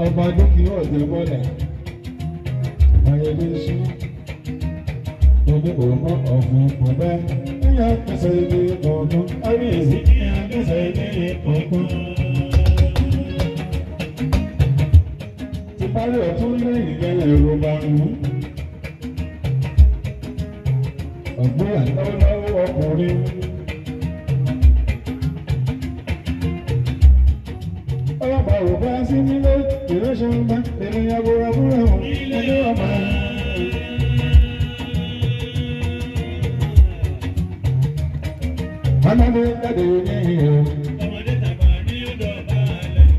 Ọba dúkìá ọ̀dẹ̀ bọ́lẹ̀, ayẹyẹ sí, omi òmò ọ̀fun pọ̀bẹ́, ìyá pèsè ìdí ọ̀gbọ́n, àríyèsí ìyá pèsè ìdí ọ̀gbọ́n. Ti parí ọ̀tún lẹ́yìn ìgbẹ́lẹ̀ ẹ̀rọ bá ń mú. Ọ̀gbọ́n àlọ́wọ́ ọkùnrin. Ọlọ́pàá ò bá sí nílé, ìrẹsẹ̀ ń bá ènìyàn bóra búra hàn nílé ọmọ. Ọmọdé jáde ní ìhò. Ọmọdé tàbá ní ọ̀dọ̀ balẹ̀.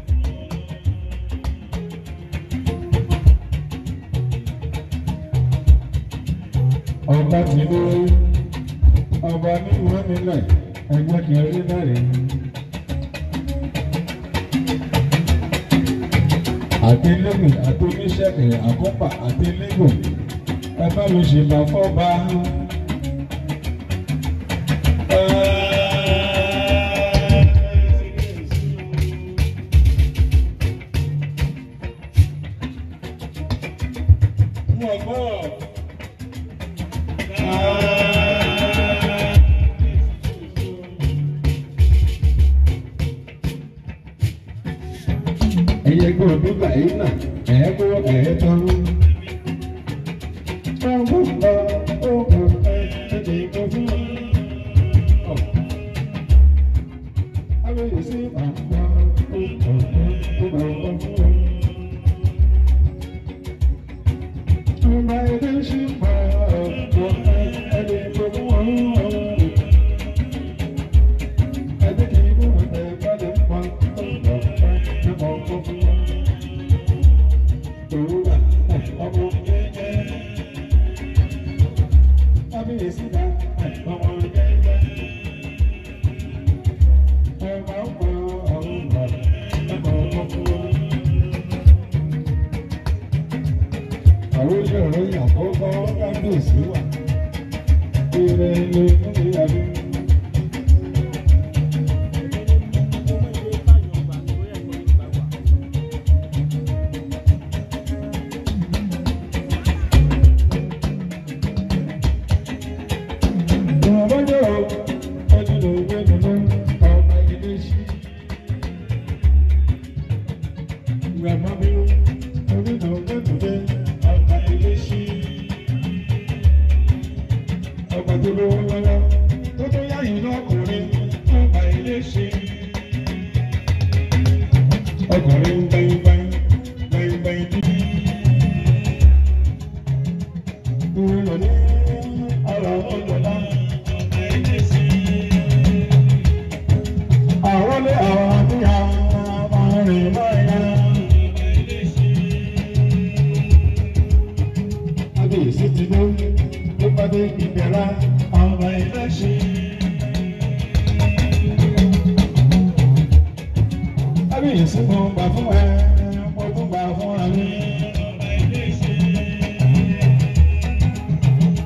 Ọba ti dé, ọba ní ìwé nílẹ̀, ẹgbẹ́ kìí rí náà rèé. Àtẹlẹ́gùn àtẹlẹ́sẹ̀kẹ̀ àkọ́pà àtẹlẹ́gùn ẹ̀fọ́ mi ṣe máa fọ́ bá. Ẹyẹ gbọ́ Oduga yìí náà, ẹ̀ẹ́gbọ́ ẹ̀ẹ́tọ́. Ọgbọ́n lọ, ọgbọ́n ẹ̀ẹ́dẹ̀ ìgbọ́ fún ọ. Abẹ́yẹ sí àgbà ọgbọ́n fún ọ. Ọba ẹ̀dẹ̀ ṣì pa ọgbọ́n ẹ̀ẹ́dẹ̀ ìgbọ́ fún ọ. Ẹ̀dẹ̀ kì í mú ẹ̀ẹ́ balẹ̀ pa ọgbọ́n ẹ̀ẹ́dẹ̀ fún ọ.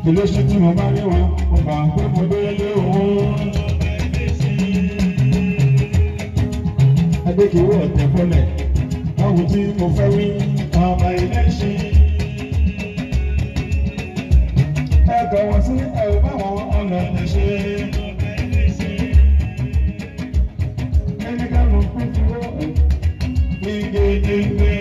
Ilé-iṣẹ́ tí mo bá rí wọn, mo gbà pé mo délé owó. Adékèwé ọ̀tẹ̀ fọlẹ̀, báwo tí mo fẹ́ wí ọba ilé-iṣẹ́. Ẹ bọ̀wọ̀ sí ẹ̀rù báwọn ọlọ́dẹ ṣe. Ẹni ká ló pín tí ó ní gédéńgbé.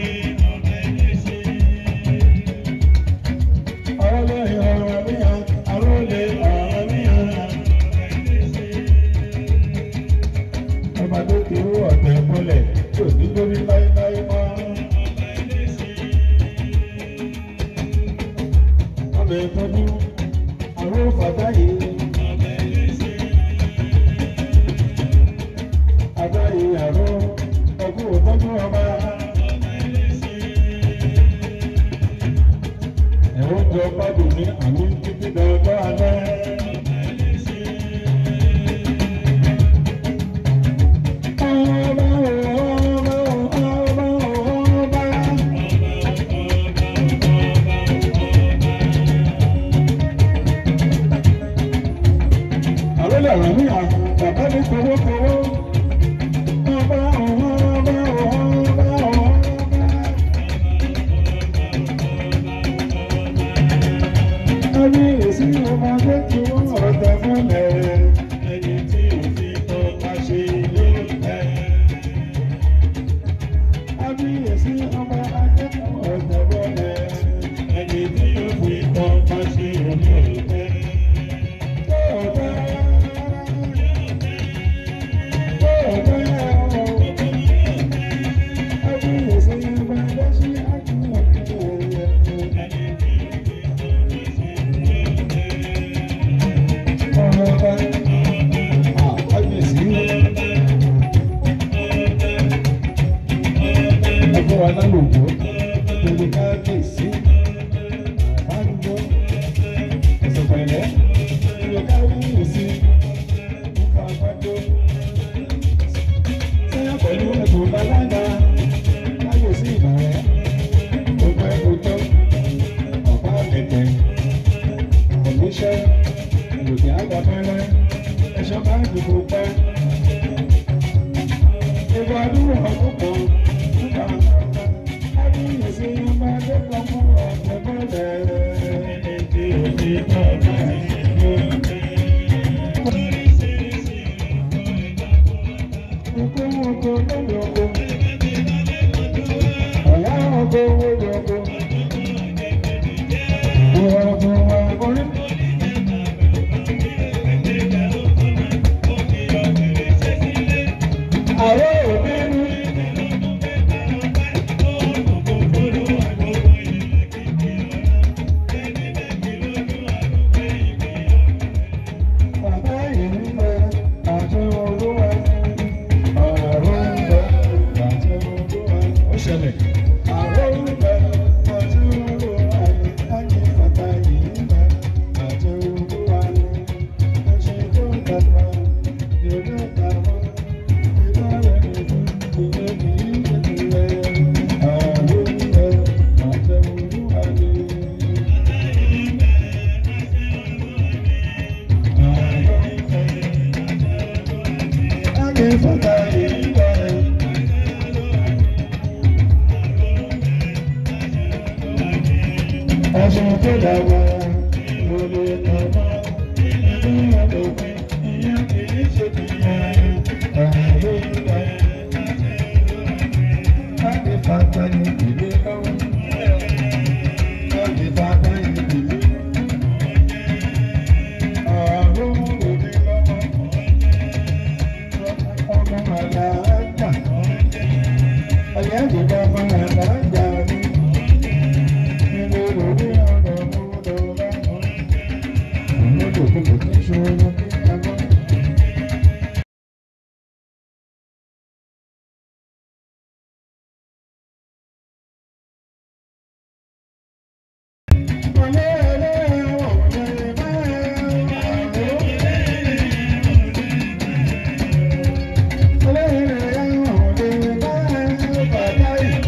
Bye.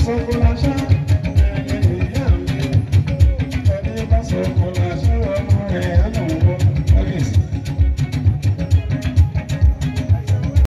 Sokola